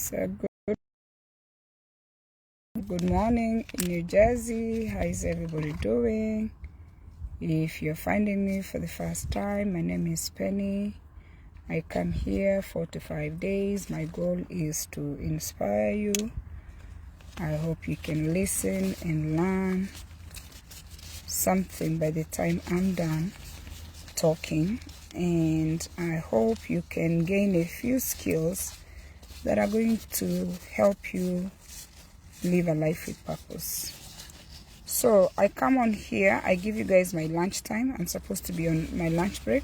It's a good morning in New Jersey. How is everybody doing? If you're finding me for the first time, my name is Penny. I come here 4 to 5 days. My goal is to inspire you. I hope you can listen and learn something by the time I'm done talking, and I hope you can gain a few skills that are going to help you live a life with purpose. So I come on here, I give you guys my lunch time. I'm supposed to be on my lunch break,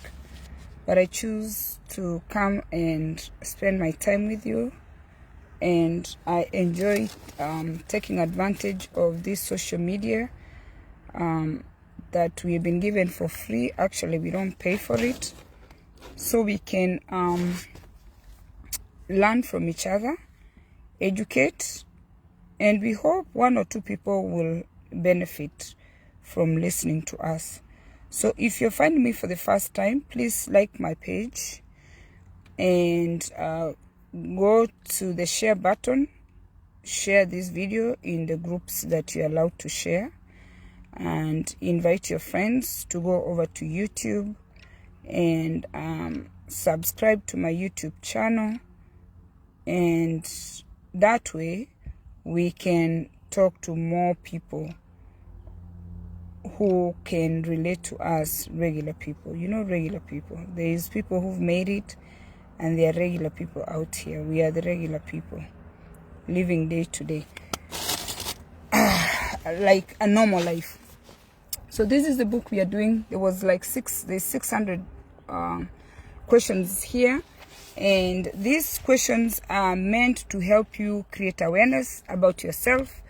but I choose to come and spend my time with you, and I enjoy taking advantage of this social media that we've been given for free. Actually, we don't pay for it, so we can learn from each other, educate, and we hope 1 or 2 people will benefit from listening to us. So if you're finding me for the first time, please like my page and go to the share button, share this video in the groups that you're allowed to share, and invite your friends to go over to YouTube and subscribe to my YouTube channel, and that way we can talk to more people who can relate to us, regular people. You know, regular people. There is people who've made it, and there are regular people out here. We are the regular people living day to day like a normal life. So this is the book we are doing. There was like 600 questions here, and these questions are meant to help you create awareness about yourself.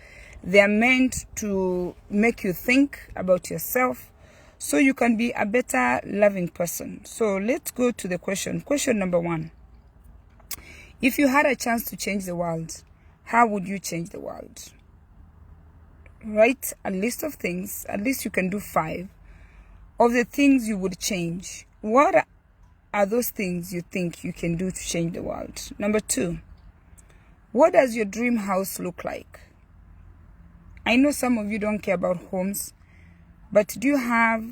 They are meant to make you think about yourself so you can be a better loving person. So let's go to the question. Question number 1. If you had a chance to change the world, how would you change the world? Write a list of things. At least you can do 5 of the things you would change. What are those things you think you can do to change the world? Number 2, what does your dream house look like? I know some of you don't care about homes, but do you have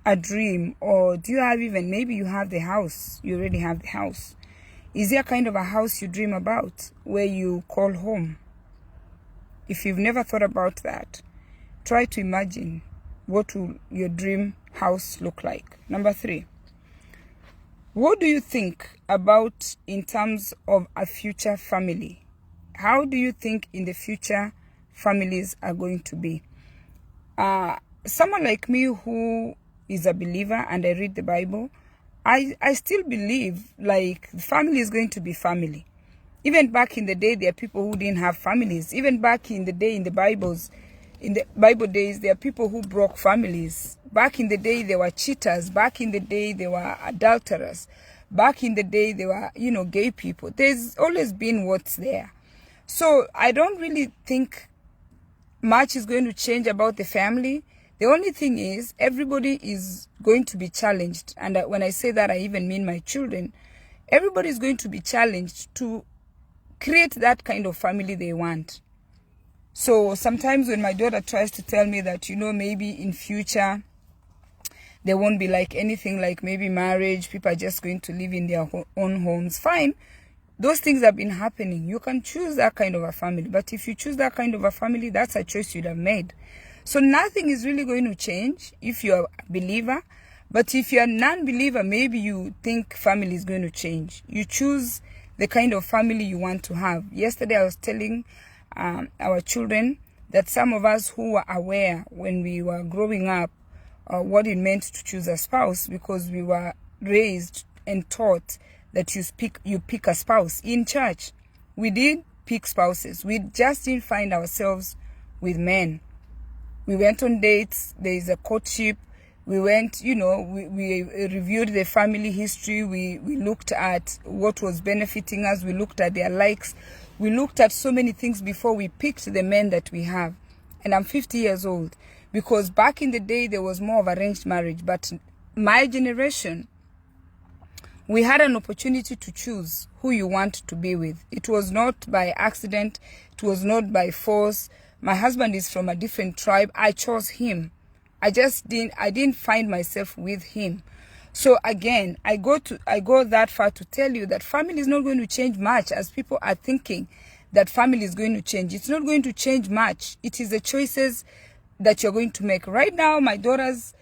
a dream, or do you have even, maybe you have the house, you already have the house. Is there a kind of a house you dream about where you call home? If you've never thought about that, try to imagine what will your dream house look like. Number 3, what do you think about in terms of a future family? How do you think in the future families are going to be? Someone like me who is a believer and I read the Bible, I still believe like family is going to be family. Even back in the day, there are people who didn't have families. Even back in the day, in the Bible days, there are people who broke families. Back in the day, there were cheaters. Back in the day, there were adulterers. Back in the day, there were, gay people. There's always been what's there. So I don't really think much is going to change about the family. The only thing is everybody is going to be challenged. And when I say that, I even mean my children. Everybody is going to be challenged to create that kind of family they want. So sometimes when my daughter tries to tell me that, maybe in future there won't be like anything like maybe marriage, people are just going to live in their own homes, fine. Those things have been happening. You can choose that kind of a family. But if you choose that kind of a family, that's a choice you'd have made. So nothing is really going to change if you're a believer. But if you're a non-believer, maybe you think family is going to change. You choose the kind of family you want to have. Yesterday I was telling our children that some of us who were aware when we were growing up what it meant to choose a spouse, because we were raised and taught that you pick a spouse. In church, we did pick spouses. We just didn't find ourselves with men. We went on dates. There is a courtship. We went, we reviewed the family history. We looked at what was benefiting us. We looked at their likes. We looked at so many things before we picked the men that we have. And I'm 50 years old, because back in the day, there was more of arranged marriage. But my generation, we had an opportunity to choose who you want to be with. It was not by accident. It was not by force. My husband is from a different tribe. I chose him. I didn't find myself with him. So again, I go that far to tell you that family is not going to change much, as people are thinking that family is going to change. It's not going to change much. It is the choices that you're going to make. Right now, my daughter's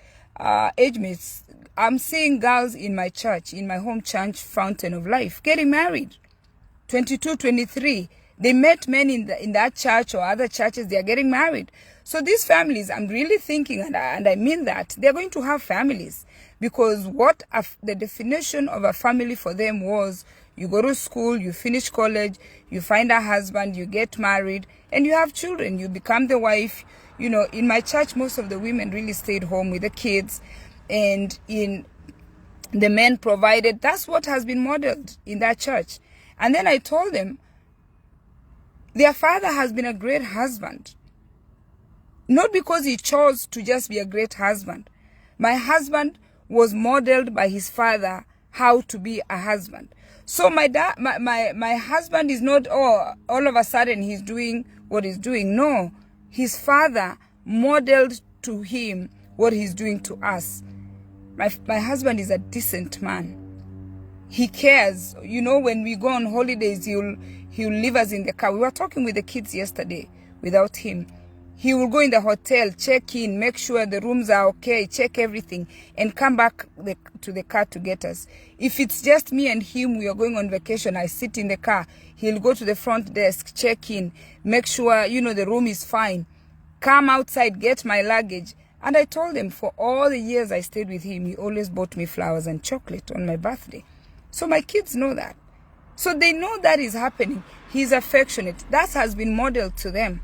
age mates, I'm seeing girls in my church, in my home church, Fountain of Life, getting married. 22, 23. They met men in that church or other churches. They are getting married. So these families, I'm really thinking, and I mean that, they're going to have families. Because what the definition of a family for them was, you go to school, you finish college, you find a husband, you get married, and you have children. You become the wife. You know, in my church, most of the women really stayed home with the kids. And the men provided. That's what has been modeled in that church. And then I told them, their father has been a great husband. Not because he chose to just be a great husband. My husband was modeled by his father how to be a husband. So my husband is not, all of a sudden he's doing what he's doing. No, his father modeled to him what he's doing to us. My husband is a decent man. He cares. You know, when we go on holidays, he'll leave us in the car. We were talking with the kids yesterday without him. He will go in the hotel, check in, make sure the rooms are okay, check everything, and come back to the car to get us. If it's just me and him, we are going on vacation, I sit in the car, he'll go to the front desk, check in, make sure, you know, the room is fine, come outside, get my luggage. And I told him, for all the years I stayed with him, he always bought me flowers and chocolate on my birthday. So my kids know that. So they know that is happening. He's affectionate. That has been modeled to them.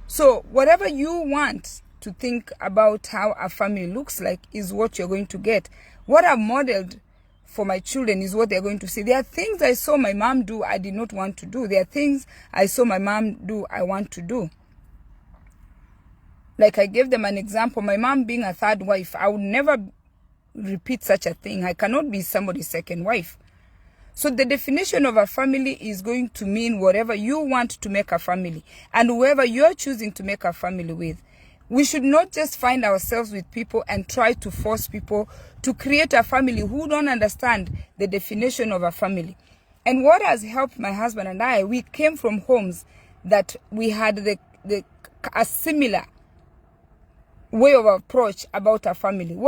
So whatever you want to think about how a family looks like is what you're going to get. What I've modeled for my children is what they're going to see. There are things I saw my mom do I did not want to do. There are things I saw my mom do I want to do. Like I gave them an example. My mom being a third wife, I would never repeat such a thing. I cannot be somebody's second wife. So the definition of a family is going to mean whatever you want to make a family, and whoever you're choosing to make a family with. We should not just find ourselves with people and try to force people to create a family who don't understand the definition of a family. And what has helped my husband and I, we came from homes that we had a similar way of approach about a family.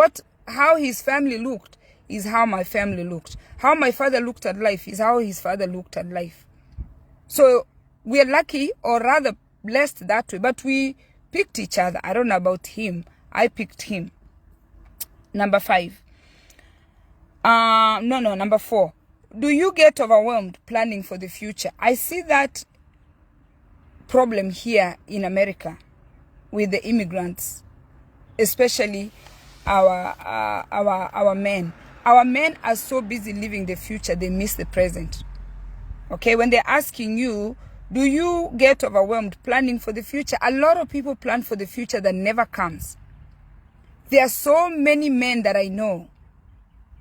How his family looked is how my family looked. How my father looked at life is how his father looked at life. So we are lucky, or rather blessed that way. But we picked each other. I don't know about him. I picked him. Number 5. Number 4. Do you get overwhelmed planning for the future? I see that problem here in America with the immigrants, especially our men. Our men are so busy living the future, they miss the present. Okay, when they're asking you, do you get overwhelmed planning for the future? A lot of people plan for the future that never comes. There are so many men that I know.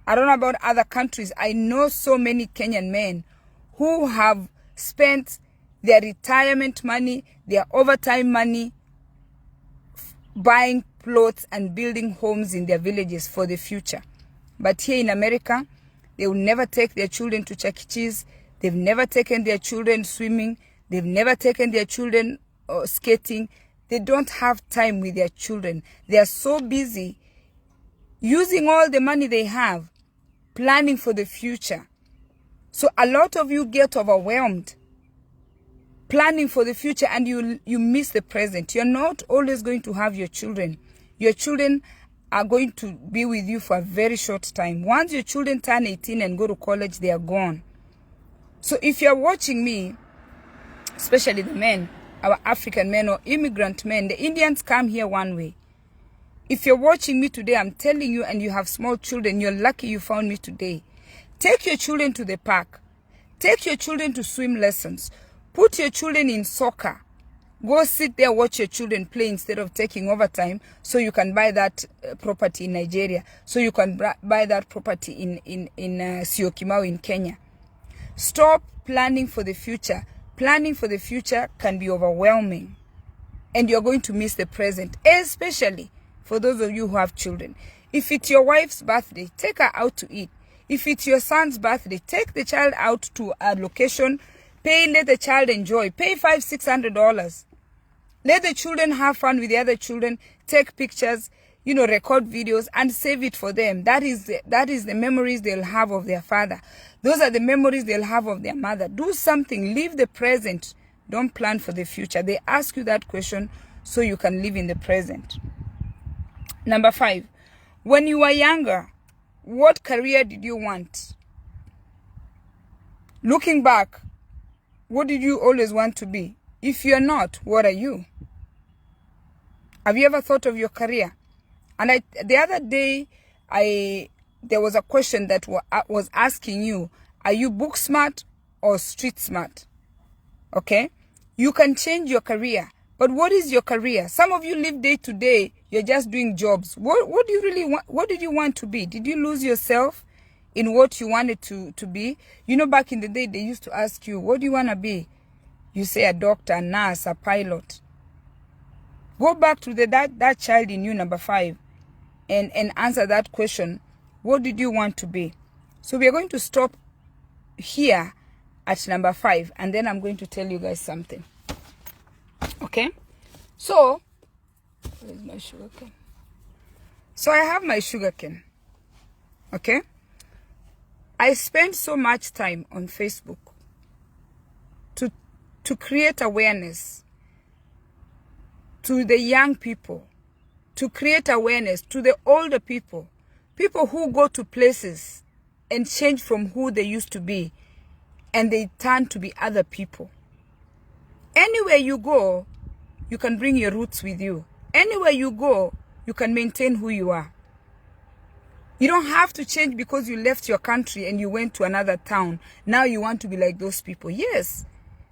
I don't know about other countries. I know so many Kenyan men who have spent their retirement money, their overtime money, buying plots and building homes in their villages for the future. But here in America, they will never take their children to Chuck E. Cheese. They've never taken their children swimming. They've never taken their children skating. They don't have time with their children. They are so busy using all the money they have, planning for the future. So a lot of you get overwhelmed planning for the future, and you miss the present. You're not always going to have your children. Your children are going to be with you for a very short time. Once your children turn 18 and go to college, they are gone. So if you're watching me, especially the men, our African men or immigrant men, the Indians come here one way. If you're watching me today, I'm telling you, and you have small children, you're lucky you found me today. Take your children to the park. Take your children to swim lessons. Put your children in soccer. Go sit there, watch your children play instead of taking overtime so you can buy that property in Nigeria, so you can buy that property in Syokimau in Kenya. Stop planning for the future. Planning for the future can be overwhelming, and you're going to miss the present, especially for those of you who have children. If it's your wife's birthday, take her out to eat. If it's your son's birthday, take the child out to a location, let the child enjoy, pay $500-600. Let the children have fun with the other children, take pictures, record videos and save it for them. That is the memories they'll have of their father. Those are the memories they'll have of their mother. Do something, live the present. Don't plan for the future. They ask you that question so you can live in the present. Number 5, when you were younger, what career did you want? Looking back, what did you always want to be? If you're not, what are you? Have you ever thought of your career? And the other day, there was a question that was asking you, are you book smart or street smart? Okay? You can change your career. But what is your career? Some of you live day to day. You're just doing jobs. What do you really want? What did you want to be? Did you lose yourself in what you wanted to be? Back in the day, they used to ask you, what do you want to be? You say a doctor, a nurse, a pilot. Go back to that child in you, number 5, and answer that question. What did you want to be? So we are going to stop here at number 5, and then I'm going to tell you guys something. Okay? So, where's my sugar cane? So I have my sugar cane. Okay? I spend so much time on Facebook to create awareness to the young people, to create awareness to the older people who go to places and change from who they used to be, and they turn to be other people. Anywhere you go, you can bring your roots with you. Anywhere you go, you can maintain who you are. You don't have to change because you left your country and you went to another town. Now you want to be like those people. Yes,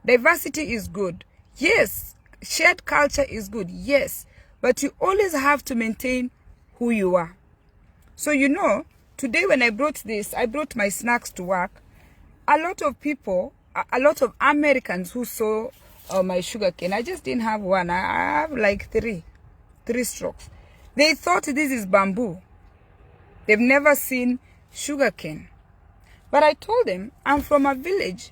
diversity is good. Yes, shared culture is good. Yes, but you always have to maintain who you are. So today when I brought my snacks to work. A lot of people, a lot of Americans who saw my sugar cane, I just didn't have one. I have like three strokes. They thought this is bamboo. They've never seen sugar cane. But I told them I'm from a village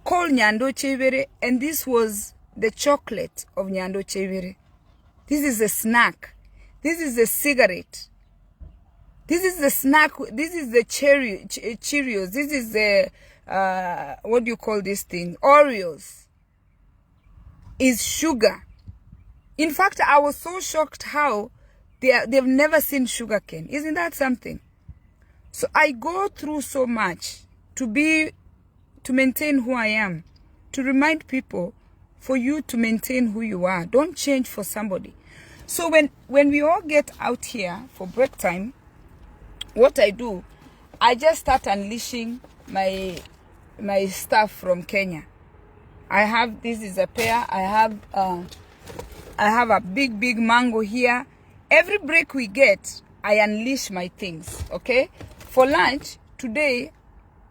called Nyando Chevere, and this was the chocolate of Nyando Chevere. This is a snack. This is a cigarette. This is the snack. This is the Cheerios. This is the, what do you call this thing? Oreos. Is sugar. In fact, I was so shocked how they've never seen sugar cane. Isn't that something? So I go through so much to maintain who I am, to remind people for you to maintain who you are. Don't change for somebody. So when we all get out here for break time, what I do, I just start unleashing my stuff from Kenya. This is a pear. I have a big mango here. Every break we get, I unleash my things, okay? For lunch, today,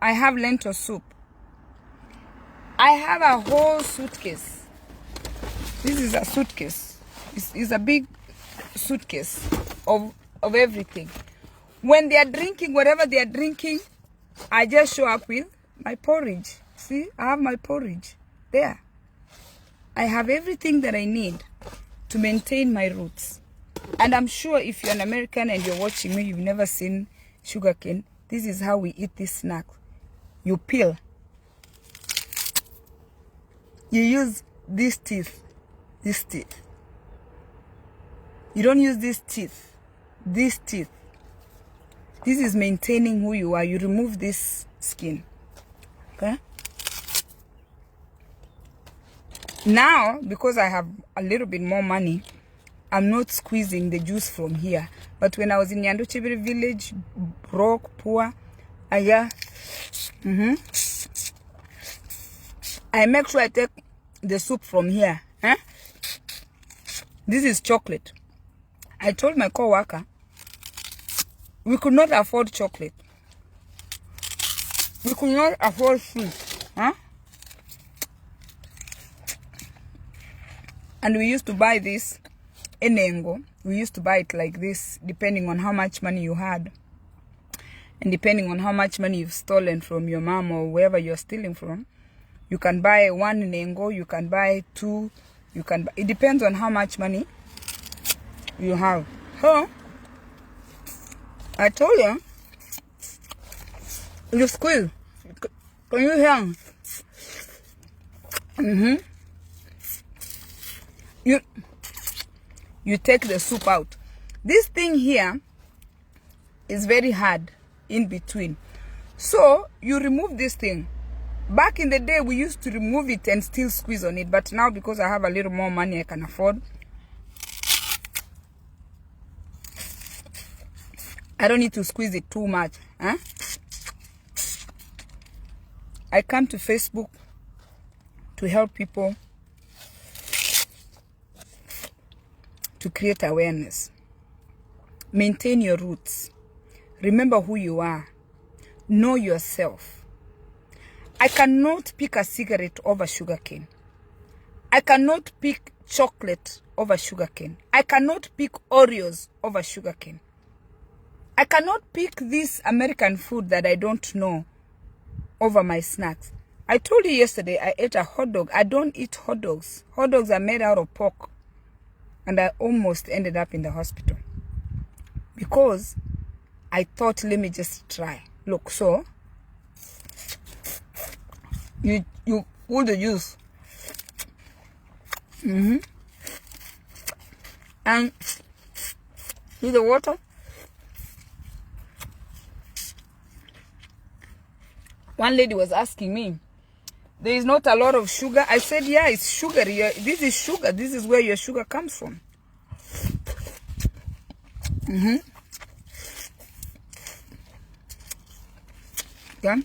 I have lentil soup. I have a whole suitcase. This is a suitcase. It's a big suitcase of everything. When they are drinking, whatever they are drinking, I just show up with my porridge. See, I have my porridge there. I have everything that I need to maintain my roots. And I'm sure if you're an American and you're watching me, you've never seen sugarcane. This is how we eat this snack. You peel. You use these teeth. This teeth. You don't use these teeth. These teeth. This is maintaining who you are. You remove this skin. Okay? Now, because I have a little bit more money, I'm not squeezing the juice from here. But when I was in Nyando Chevere village, broke, poor, I make sure I take the soup from here Huh? This is chocolate. I told my co-worker we could not afford chocolate. We could not afford sweets. Huh? And we used to buy this enengo. We used to buy it like this, depending on how much money you had. And depending on how much money you've stolen from your mom or wherever you're stealing from. You can buy one enengo, you can buy two, you can buy, it depends on how much money you have. So, I told you, you squeeze. Can you hear? You take the soup out. This thing here is very hard in between. So, you remove this thing. Back in the day, we used to remove it and still squeeze on it. But now, because I have a little more money I can afford, I don't need to squeeze it too much. Huh? I come to Facebook to help people to create awareness. Maintain your roots. Remember who you are. Know yourself. I cannot pick a cigarette over sugarcane. I cannot pick chocolate over sugarcane. I cannot pick Oreos over sugarcane. I cannot pick this American food that I don't know over my snacks. I told you yesterday I ate a hot dog. I don't eat hot dogs. Hot dogs are made out of pork. And I almost ended up in the hospital. Because I thought, let me just try. Look, so you pull the juice. And see the water? One lady was asking me, there is not a lot of sugar. I said, yeah, it's sugar. This is sugar. This is where your sugar comes from. Okay.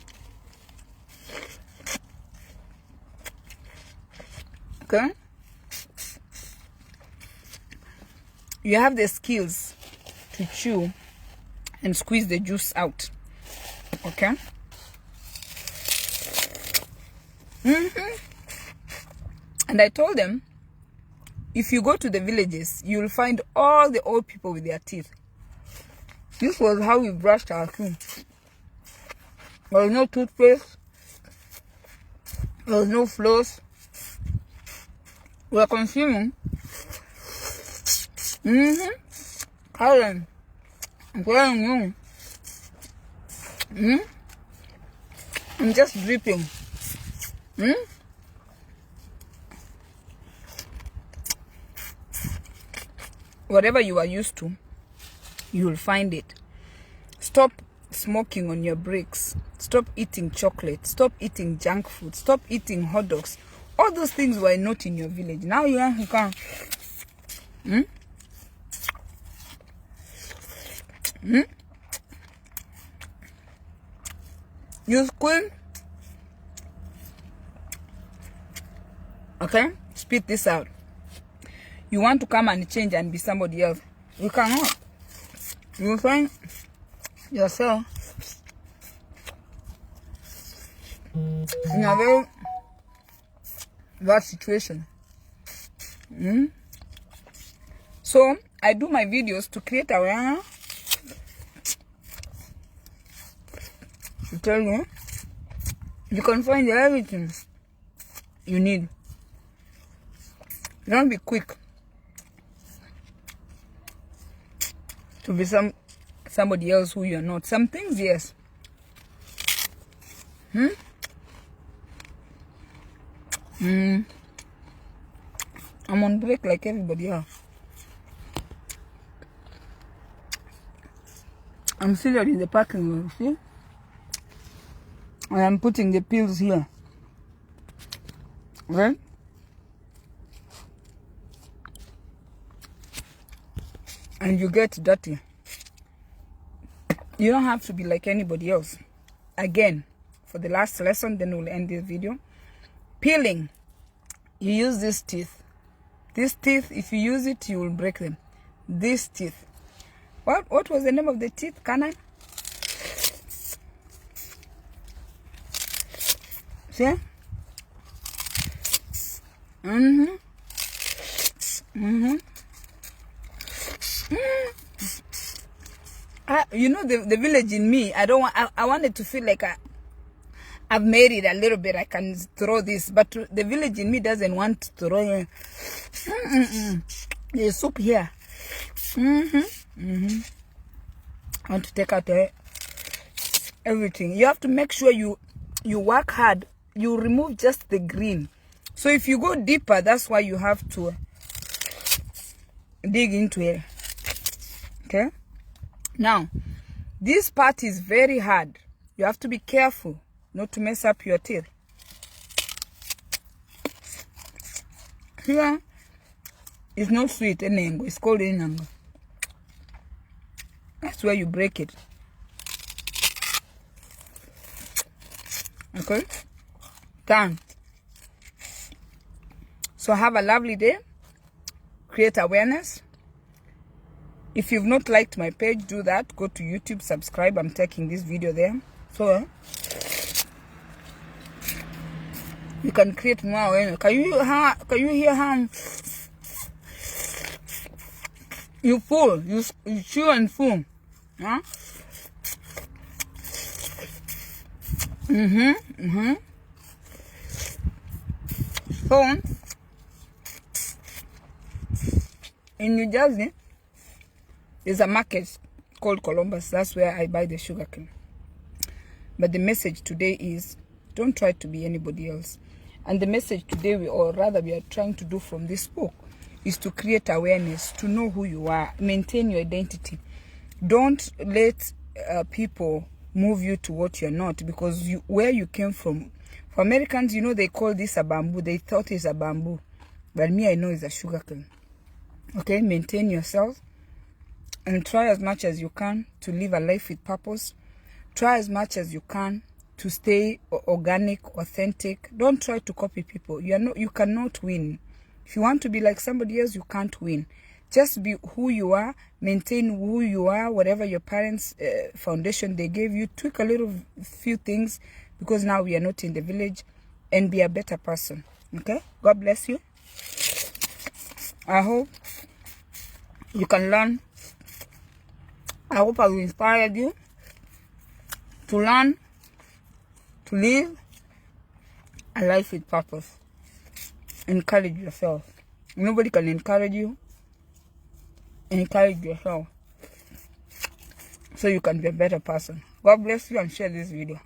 Okay. You have the skills to chew and squeeze the juice out. Okay. And I told them, if you go to the villages, you'll find all the old people with their teeth. This was how we brushed our teeth. There was no toothpaste. There was no floss. We are consuming. Karen, I'm telling you. I'm just dripping. Whatever you are used to, you will find it. Stop smoking on your breaks. Stop eating chocolate. Stop eating junk food. Stop eating hot dogs. All those things were not in your village. Now you can. You squeeze. Okay? Spit this out. You want to come and change and be somebody else. You cannot. You will find yourself in a very bad situation. So, I do my videos to create awareness. To tell you, you can find everything you need. Don't be quick to be somebody else who you're not. Some things, yes. I'm on break like everybody else. I'm seated in the parking lot, see? And I'm putting the pills here. Right? And you get dirty. You don't have to be like anybody else. Again, for the last lesson, then we'll end this video. Peeling. You use these teeth These teeth, if you use it, you will break them. These teeth. What was the name of the teeth, Canan? See? You know, the village in me, I wanted to feel like I've made it a little bit. I can throw this, but the village in me doesn't want to throw the soup here. I want to take out everything. You have to make sure you work hard. You remove just the green. So if you go deeper, that's why you have to dig into it. Okay? Now, this part is very hard. You have to be careful not to mess up your teeth. Here is not sweet, enengo. It's called enengo. That's where you break it. Okay? Done. So have a lovely day. Create awareness. If you've not liked my page, do that. Go to YouTube, subscribe. I'm taking this video there. So you can create more awareness. Can you hear how you full? You chew and full. Huh? So in New Jersey, there's a market called Columbus. That's where I buy the sugarcane. But the message today is, don't try to be anybody else. And the message today, we are trying to do from this book, is to create awareness, to know who you are, maintain your identity. Don't let people move you to what you're not, because where you came from. For Americans, you know, they call this a bamboo. They thought it's a bamboo. But me, I know it's a sugarcane. Okay, maintain yourself. And try as much as you can to live a life with purpose. Try as much as you can to stay organic, authentic. Don't try to copy people. You cannot win. If you want to be like somebody else, you can't win. Just be who you are. Maintain who you are. Whatever your parents' foundation they gave you, tweak a few things, because now we are not in the village, and be a better person. Okay? God bless you. I hope you can learn. I hope I will inspire you to learn, to live a life with purpose. Encourage yourself. Nobody can encourage you. Encourage yourself so you can be a better person. God bless you, and share this video.